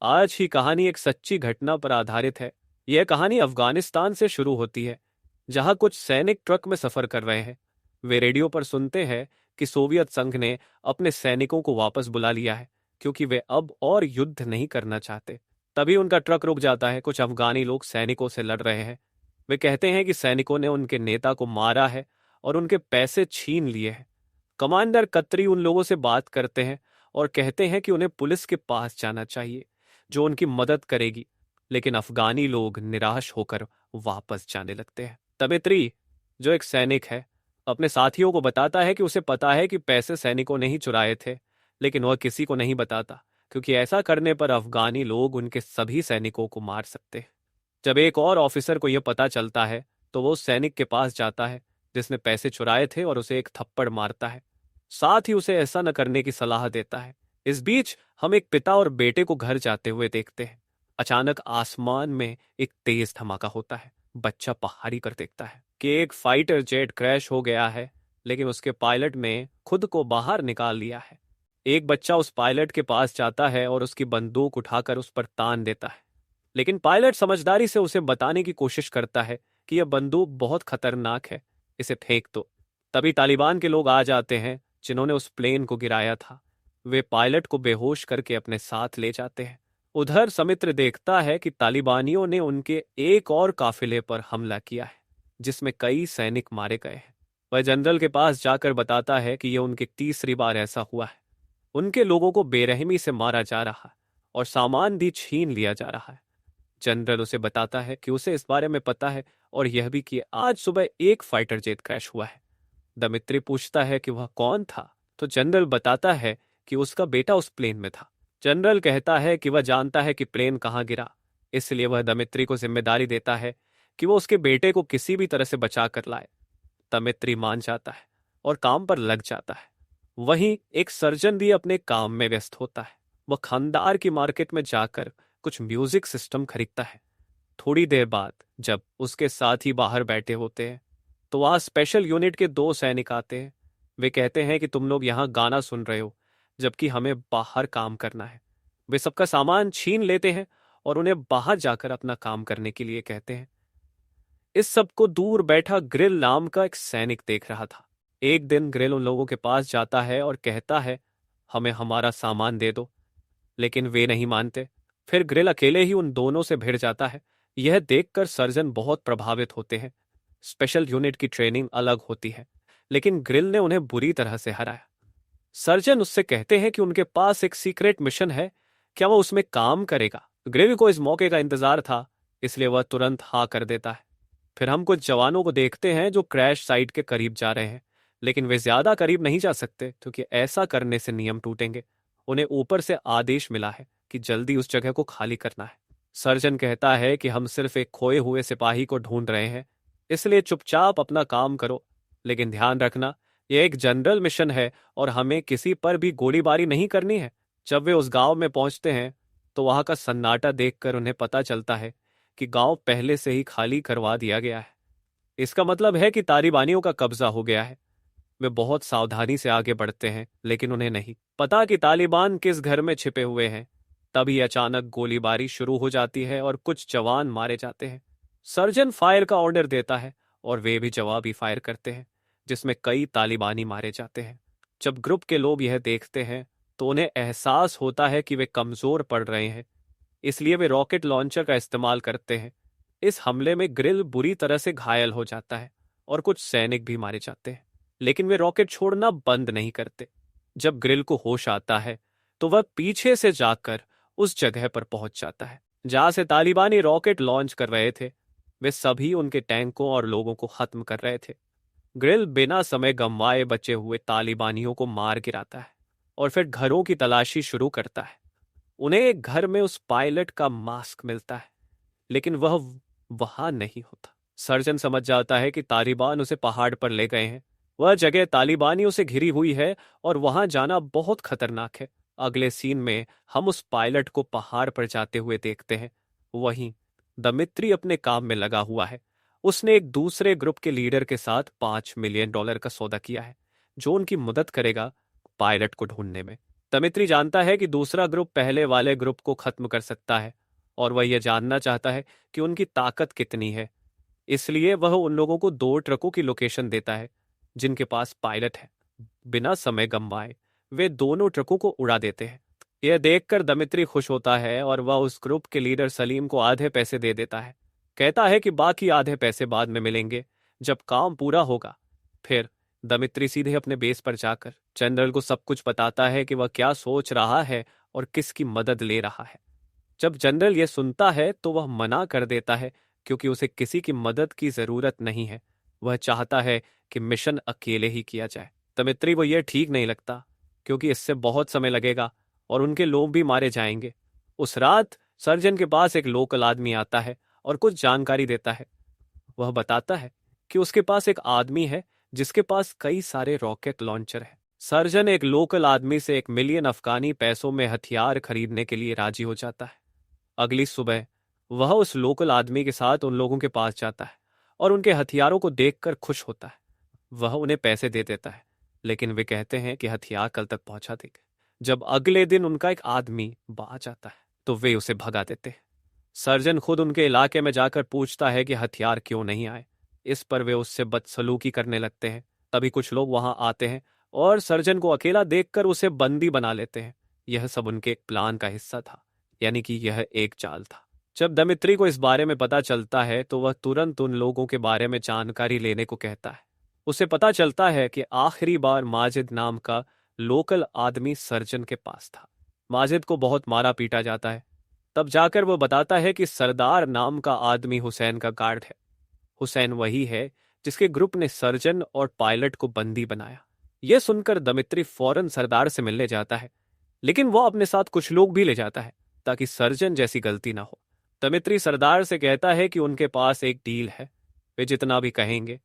आज की कहानी एक सच्ची घटना पर आधारित है। यह कहानी अफगानिस्तान से शुरू होती है, जहां कुछ सैनिक ट्रक में सफर कर रहे हैं। वे रेडियो पर सुनते हैं कि सोवियत संघ ने अपने सैनिकों को वापस बुला लिया है, क्योंकि वे अब और युद्ध नहीं करना चाहते। तभी उनका ट्रक रुक जाता है। कुछ अफगानी लोग सैनिकों से लड़ रहे हैं। वे कहते हैं कि सैनिकों ने उनके नेता को मारा है और उनके पैसे छीन लिए हैं। कमांडर कतरी उन लोगों से बात करते हैं और कहते हैं कि उन्हें पुलिस के पास जाना चाहिए, जो उनकी मदद करेगी। लेकिन अफगानी लोग निराश होकर वापस जाने लगते हैं। तबेत्री, जो एक सैनिक है, अपने साथियों को बताता है कि उसे पता है कि पैसे सैनिकों ने ही चुराए थे, लेकिन वह किसी को नहीं बताता, क्योंकि ऐसा करने पर अफगानी लोग उनके सभी सैनिकों को मार सकते हैं। जब एक और ऑफिसर को यह पता चलता है, तो वो उस सैनिक के पास जाता है जिसने पैसे चुराए थे और उसे एक थप्पड़ मारता है। साथ ही उसे ऐसा न करने की सलाह देता है। इस बीच हम एक पिता और बेटे को घर जाते हुए देखते हैं। अचानक आसमान में एक तेज धमाका होता है। बच्चा पहाड़ी कर देखता है कि एक फाइटर जेट क्रैश हो गया है, लेकिन उसके पायलट ने खुद को बाहर निकाल लिया है। एक बच्चा उस पायलट के पास जाता है और उसकी बंदूक उठाकर उस पर तान देता है, लेकिन पायलट समझदारी से उसे बताने की कोशिश करता है कि यह बंदूक बहुत खतरनाक है, इसे फेंक दो। तभी तालिबान के लोग आ जाते हैं, जिन्होंने उस प्लेन को गिराया था। वे पायलट को बेहोश करके अपने साथ ले जाते हैं। उधर समित्र देखता है कि तालिबानियों ने उनके एक और काफिले पर हमला किया है, जिसमें कई सैनिक मारे गए हैं। वह जनरल के पास जाकर बताता है कि यह उनकी तीसरी बार ऐसा हुआ है। उनके लोगों को बेरहमी से मारा जा रहा है और सामान भी छीन लिया जा रहा है। जनरल उसे बताता है कि उसे इस बारे में पता है, और यह भी कि आज सुबह एक फाइटर जेट क्रैश हुआ है। दमित्री पूछता है कि वह कौन था, तो जनरल बताता है कि उसका बेटा उस प्लेन में था। जनरल कहता है कि वह जानता है कि प्लेन कहाँ गिरा, इसलिए वह दमित्री को जिम्मेदारी देता है कि वो उसके बेटे को किसी भी तरह से बचा कर लाए। दमित्री मान जाता है और काम पर लग जाता है। वहीं एक सर्जन भी अपने काम में व्यस्त होता है। वह खंदार की मार्केट में जाकर कुछ म्यूजिक सिस्टम खरीदता है। थोड़ी देर बाद जब उसके साथी बाहर बैठे होते हैं, तो वहां स्पेशल यूनिट के दो सैनिक आते हैं। वे कहते हैं कि तुम लोग यहाँ गाना सुन रहे हो, जबकि हमें बाहर काम करना है। वे सबका सामान छीन लेते हैं और उन्हें बाहर जाकर अपना काम करने के लिए कहते हैं। इस सबको दूर बैठा ग्रिल नाम का एक सैनिक देख रहा था। एक दिन ग्रिल उन लोगों के पास जाता है और कहता है, हमें हमारा सामान दे दो, लेकिन वे नहीं मानते। फिर ग्रिल अकेले ही उन दोनों से भिड़ जाता है। यह देखकर सर्जन बहुत प्रभावित होते हैं। स्पेशल यूनिट की ट्रेनिंग अलग होती है, लेकिन ग्रिल ने उन्हें बुरी तरह से हराया। सर्जन उससे कहते हैं कि उनके पास एक सीक्रेट मिशन है, क्या वह उसमें काम करेगा। ग्रिल को इस मौके का इंतजार था, इसलिए वह तुरंत हाँ कर देता है। फिर हम कुछ जवानों को देखते हैं जो क्रैश साइट के करीब जा रहे हैं, लेकिन वे ज्यादा करीब नहीं जा सकते, क्योंकि ऐसा करने से नियम टूटेंगे। उन्हें ऊपर से आदेश मिला है कि जल्दी उस जगह को खाली करना है। सर्जन कहता है कि हम सिर्फ एक खोए हुए सिपाही को ढूंढ रहे हैं, इसलिए चुपचाप अपना काम करो, लेकिन ध्यान रखना, यह एक जनरल मिशन है और हमें किसी पर भी गोलीबारी नहीं करनी है। जब वे उस गांव में पहुंचते हैं, तो वहां का सन्नाटा देखकर उन्हें पता चलता है कि गांव पहले से ही खाली करवा दिया गया है। इसका मतलब है कि तालिबानियों का कब्जा हो गया है। वे बहुत सावधानी से आगे बढ़ते हैं, लेकिन उन्हें नहीं पता कि तालिबान किस घर में छिपे हुए हैं। तभी अचानक गोलीबारी शुरू हो जाती है और कुछ जवान मारे जाते हैं। सर्जन फायर का ऑर्डर देता है और वे भी जवाबी फायर करते हैं, जिसमें कई तालिबानी मारे जाते हैं। जब ग्रुप के लोग यह देखते हैं, तो उन्हें एहसास होता है कि वे कमजोर पड़ रहे हैं, इसलिए वे रॉकेट लॉन्चर का इस्तेमाल करते हैं। इस हमले में ग्रिल बुरी तरह से घायल हो जाता है और कुछ सैनिक भी मारे जाते हैं, लेकिन वे रॉकेट छोड़ना बंद नहीं करते। जब ग्रिल को होश आता है, तो वह पीछे से जाकर उस जगह पर पहुंच जाता है जहां से तालिबानी रॉकेट लॉन्च कर रहे थे। वे सभी उनके टैंकों और लोगों को खत्म कर रहे थे। ग्रिल बिना समय गंवाए बचे हुए तालिबानियों को मार गिराता है और फिर घरों की तलाशी शुरू करता है। उन्हें एक घर में उस पायलट का मास्क मिलता है, लेकिन वह वहां नहीं होता। सर्जन समझ जाता है कि तालिबान उसे पहाड़ पर ले गए हैं। वह जगह तालिबानियों से घिरी हुई है और वहां जाना बहुत खतरनाक है। अगले सीन में हम उस पायलट को पहाड़ पर जाते हुए देखते हैं। वहीं दमित्री अपने काम में लगा हुआ है। उसने एक दूसरे ग्रुप के लीडर के साथ $5 मिलियन का सौदा किया है, जो उनकी मदद करेगा पायलट को ढूंढने में। दमित्री जानता है कि दूसरा ग्रुप पहले वाले ग्रुप को खत्म कर सकता है और वह यह जानना चाहता है कि उनकी ताकत कितनी है। इसलिए वह उन लोगों को 2 ट्रकों की लोकेशन देता है जिनके पास पायलट है। बिना समय गंवाए वे दोनों ट्रकों को उड़ा देते हैं। यह देखकर दमित्री खुश होता है और वह उस ग्रुप के लीडर सलीम को आधे पैसे दे देता है। कहता है कि बाकी आधे पैसे बाद में मिलेंगे जब काम पूरा होगा। फिर दमित्री सीधे अपने बेस पर जाकर जनरल को सब कुछ बताता है कि वह क्या सोच रहा है और किसकी मदद ले रहा है। जब जनरल यह सुनता है तो वह मना कर देता है क्योंकि उसे किसी की मदद की जरूरत नहीं है। वह चाहता है कि मिशन अकेले ही किया जाए। दमित्री को यह ठीक नहीं लगता क्योंकि इससे बहुत समय लगेगा और उनके लोग भी मारे जाएंगे। उस रात सर्जन के पास एक लोकल आदमी आता है और कुछ जानकारी देता है। वह बताता है कि उसके पास एक आदमी है जिसके पास कई सारे रॉकेट लॉन्चर है। सर्जन एक लोकल आदमी से 1 मिलियन अफगानी पैसों में हथियार खरीदने के लिए राजी हो जाता है। अगली सुबह वह उस लोकल आदमी के साथ उन लोगों के पास जाता है और उनके हथियारों को देखकर खुश होता है। वह उन्हें पैसे दे देता है लेकिन वे कहते हैं कि हथियार कल तक पहुंचा देंगे। जब अगले दिन उनका एक आदमी बाहर जाता है तो वे उसे भगा देते हैं। सर्जन खुद उनके इलाके में जाकर पूछता है कि हथियार क्यों नहीं आए। इस पर वे उससे बदसलूकी करने लगते हैं। तभी कुछ लोग वहां आते हैं और सर्जन को अकेला देखकर उसे बंदी बना लेते हैं। यह सब उनके एक प्लान का हिस्सा था, यानी कि यह एक चाल था। जब दमित्री को इस बारे में पता चलता है तो वह तुरंत उन लोगों के बारे में जानकारी लेने को कहता है। उसे पता चलता है कि आखिरी बार माजिद नाम का लोकल आदमी सर्जन के पास था। माजिद को बहुत मारा पीटा जाता है। तब जाकर वो बताता है कि सरदार नाम का आदमी हुसैन का गार्ड है। हुसैन वही है जिसके ग्रुप ने सर्जन और पायलट को बंदी बनाया। यह सुनकर दमित्री फौरन सरदार से मिलने जाता है, लेकिन वो अपने साथ कुछ लोग भी ले जाता है ताकि सर्जन जैसी गलती ना हो। दमित्री सरदार से कहता है कि उनके पास एक डील है, वे जितना भी कहेंगे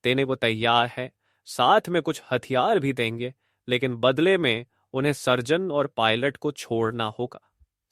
देने को तैयार है। साथ में कुछ हथियार भी देंगे, लेकिन बदले में उन्हें सर्जन और पायलट को छोड़ना होगा।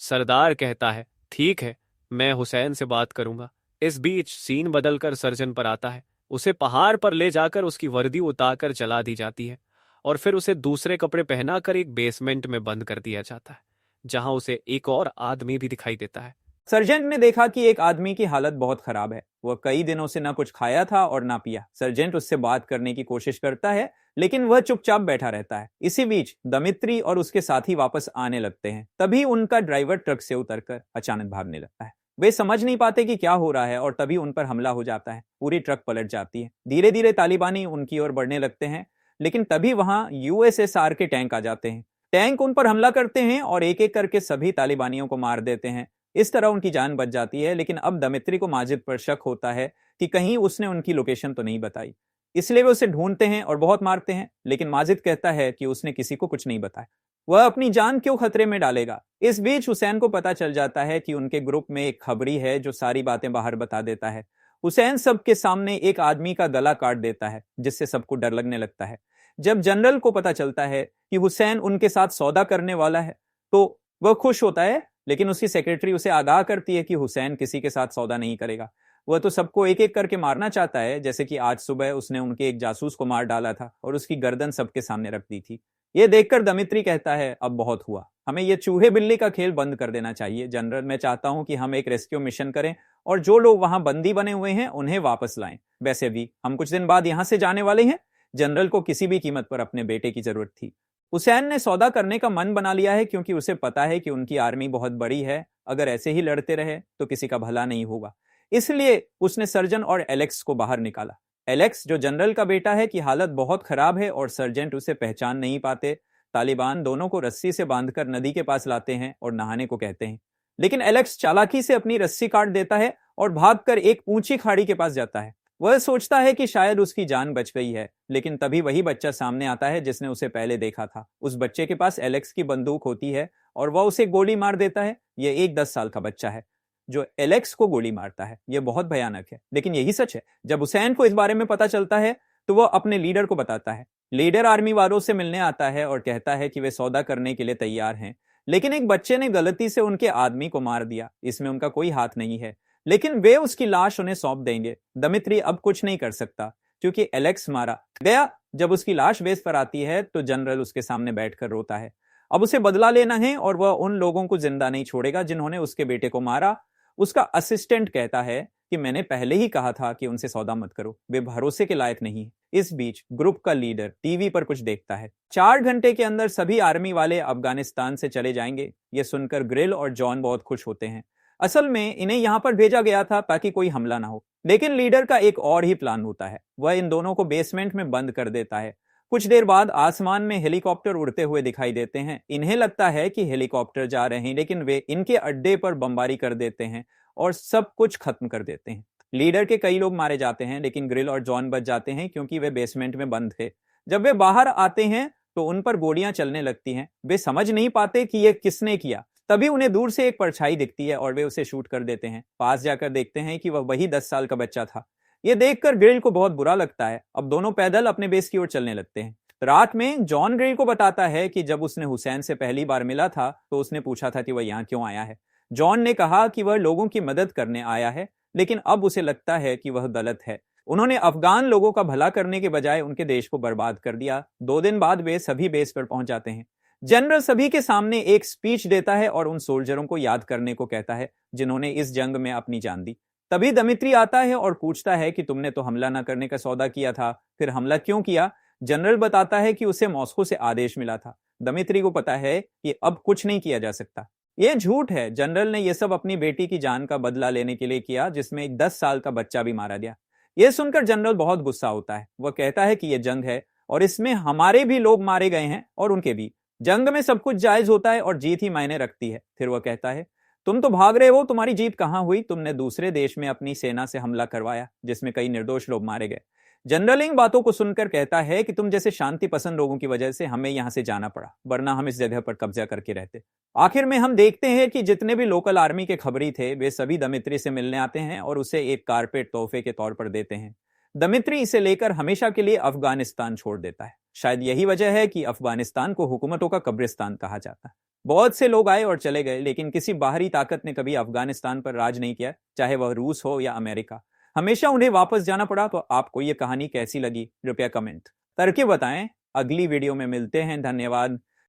सरदार कहता है ठीक है, मैं हुसैन से बात करूंगा। इस बीच सीन बदलकर सर्जन पर आता है। उसे पहाड़ पर ले जाकर उसकी वर्दी उतारकर जला दी जाती है और फिर उसे दूसरे कपड़े पहनाकर एक बेसमेंट में बंद कर दिया जाता है, जहां उसे एक और आदमी भी दिखाई देता है। सर्जेंट ने देखा कि एक आदमी की हालत बहुत खराब है। वह कई दिनों से ना कुछ खाया था और ना पिया। सर्जेंट उससे बात करने की कोशिश करता है, लेकिन वह चुपचाप बैठा रहता है। इसी बीच दमित्री और उसके साथी वापस आने लगते हैं। तभी उनका ड्राइवर ट्रक से उतरकर अचानक भागने लगता है। वे समझ नहीं पाते कि क्या हो रहा है और तभी उन पर हमला हो जाता है। पूरी ट्रक पलट जाती है। धीरे धीरे तालिबानी उनकी ओर बढ़ने लगते हैं, लेकिन तभी वहां यूएसएसआर के टैंक आ जाते हैं। टैंक उन पर हमला करते हैं और एक एक करके सभी तालिबानियों को मार देते हैं। इस तरह उनकी जान बच जाती है, लेकिन अब दमित्री को माजिद पर शक होता है कि कहीं उसने उनकी लोकेशन तो नहीं बताई। इसलिए वे उसे ढूंढते हैं और बहुत मारते हैं, लेकिन माजिद कहता है कि उसने किसी को कुछ नहीं बताया। वह अपनी जान क्यों खतरे में डालेगा। इस बीच हुसैन को पता चल जाता है कि उनके ग्रुप में एक खबरी है जो सारी बातें बाहर बता देता है। हुसैन सबके सामने एक आदमी का गला काट देता है, जिससे सबको डर लगने लगता है। जब जनरल को पता चलता है कि हुसैन उनके साथ सौदा करने वाला है तो वह खुश होता है, लेकिन उसकी सेक्रेटरी उसे आगाह करती है कि हुसैन किसी के साथ सौदा नहीं करेगा। वह तो सबको एक एक करके मारना चाहता है, जैसे कि आज सुबह उसने उनके एक जासूस को मार डाला था और उसकी गर्दन सबके सामने रख दी थी। यह देखकर दमित्री कहता है अब बहुत हुआ, हमें यह चूहे बिल्ली का खेल बंद कर देना चाहिए। जनरल, मैं चाहता हूं कि हम एक रेस्क्यू मिशन करें और जो लोग वहां बंदी बने हुए हैं उन्हें वापस लाएं। वैसे भी हम कुछ दिन बाद यहां से जाने वाले हैं। जनरल को किसी भी कीमत पर अपने बेटे की जरूरत थी। हुसैन ने सौदा करने का मन बना लिया है, क्योंकि उसे पता है कि उनकी आर्मी बहुत बड़ी है। अगर ऐसे ही लड़ते रहे तो किसी का भला नहीं होगा। इसलिए उसने सर्जन और एलेक्स को बाहर निकाला। एलेक्स, जो जनरल का बेटा है, की हालत बहुत खराब है और सर्जेंट उसे पहचान नहीं पाते। तालिबान दोनों को रस्सी से बांधकर नदी के पास लाते हैं और नहाने को कहते हैं, लेकिन एलेक्स चालाकी से अपनी रस्सी काट देता है और भागकर एक ऊंची खाड़ी के पास जाता है। वह सोचता है कि शायद उसकी जान बच गई है, लेकिन तभी वही बच्चा सामने आता है जिसने उसे पहले देखा था। उस बच्चे के पास एलेक्स की बंदूक होती है और वह उसे गोली मार देता है। यह एक 10 साल का बच्चा है जो एलेक्स को गोली मारता है। यह बहुत भयानक है, लेकिन यही सच है। जब हुसैन को इस बारे में पता चलता है तो वह अपने लीडर को बताता है। लीडर आर्मी वालों से मिलने आता है और कहता है कि वे सौदा करने के लिए तैयार हैं, लेकिन एक बच्चे ने गलती से उनके आदमी को मार दिया। इसमें उनका कोई हाथ नहीं है, लेकिन वे उसकी लाश उन्हें सौंप देंगे। दमित्री अब कुछ नहीं कर सकता क्योंकि एलेक्स मारा गया। जब उसकी लाश बेस पर आती है तो जनरल उसके सामने बैठकर रोता है। अब उसे बदला लेना है और वह उन लोगों को जिंदा नहीं छोड़ेगा जिन्होंने उसके बेटे को मारा। उसका असिस्टेंट कहता है कि मैंने पहले ही कहा था कि उनसे सौदा मत करो, वे भरोसे के लायक नहीं है। इस बीच ग्रुप का लीडर टीवी पर कुछ देखता है। 4 घंटे के अंदर सभी आर्मी वाले अफगानिस्तान से चले जाएंगे। ये सुनकर ग्रिल और जॉन बहुत खुश होते हैं। असल में इन्हें यहां पर भेजा गया था ताकि कोई हमला ना हो, लेकिन लीडर का एक और ही प्लान होता है। वह इन दोनों को बेसमेंट में बंद कर देता है। कुछ देर बाद आसमान में हेलीकॉप्टर उड़ते हुए दिखाई देते हैं। इन्हें लगता है कि हेलीकॉप्टर जा रहे हैं, लेकिन वे इनके अड्डे पर बमबारी कर देते हैं और सब कुछ खत्म कर देते हैं। लीडर के कई लोग मारे जाते हैं, लेकिन ग्रिल और जॉन बच जाते हैं क्योंकि वे बेसमेंट में बंद थे। जब वे बाहर आते हैं तो उन पर गोलियां चलने लगती हैं। वे समझ नहीं पाते कि यह किसने किया। तभी उन्हें दूर से एक परछाई दिखती है और वे उसे शूट कर देते हैं। पास जाकर देखते हैं कि वह वही 10 साल का बच्चा था। यह देखकर ग्रिल को बहुत बुरा लगता है। अब दोनों पैदल अपने बेस की ओर चलने लगते हैं। रात में जॉन ग्रिल को बताता है कि जब उसने हुसैन से पहली बार मिला था तो उसने पूछा था कि वह यहाँ क्यों आया है। जॉन ने कहा कि वह लोगों की मदद करने आया है, लेकिन अब उसे लगता है कि वह गलत है। उन्होंने अफगान लोगों का भला करने के बजाय उनके देश को बर्बाद कर दिया। 2 दिन बाद वे सभी बेस पर पहुंच जाते हैं। जनरल सभी के सामने एक स्पीच देता है और उन सोल्जरों को याद करने को कहता है जिन्होंने इस जंग में अपनी जान दी। तभी दमित्री आता है और पूछता है कि तुमने तो हमला न करने का सौदा किया था, फिर हमला क्यों किया? जनरल बताता है कि उसे मॉस्को से आदेश मिला था। दमित्री को पता है कि अब कुछ नहीं किया जा सकता। यह झूठ है। जनरल ने यह सब अपनी बेटी की जान का बदला लेने के लिए किया, जिसमें एक 10 साल का बच्चा भी मारा गया। यह सुनकर जनरल बहुत गुस्सा होता है। वह कहता है कि यह जंग है और इसमें हमारे भी लोग मारे गए हैं और उनके भी। जंग में सब कुछ जायज होता है और जीत ही मायने रखती है। फिर वह कहता है, तुम तो भाग रहे हो, तुम्हारी जीत कहां हुई? तुमने दूसरे देश में अपनी सेना से हमला करवाया जिसमें कई निर्दोष लोग मारे गए। जनरल इन बातों को सुनकर कहता है कि तुम जैसे शांति पसंद लोगों की वजह से हमें यहां से जाना पड़ा, वरना हम इस जगह पर कब्जा करके रहते। आखिर में हम देखते हैं कि जितने भी लोकल आर्मी के खबरी थे वे सभी दमित्री से मिलने आते हैं और उसे एक कारपेट तोहफे के तौर पर देते हैं। दमित्री इसे लेकर हमेशा के लिए अफगानिस्तान छोड़ देता है। शायद यही वजह है कि अफगानिस्तान को हुकूमतों का कब्रिस्तान कहा जाता है। बहुत से लोग आए और चले गए, लेकिन किसी बाहरी ताकत ने कभी अफगानिस्तान पर राज नहीं किया, चाहे वह रूस हो या अमेरिका। हमेशा उन्हें वापस जाना पड़ा। तो आपको यह कहानी कैसी लगी? कृपया कमेंट करके बताएं। अगली वीडियो में मिलते हैं। धन्यवाद।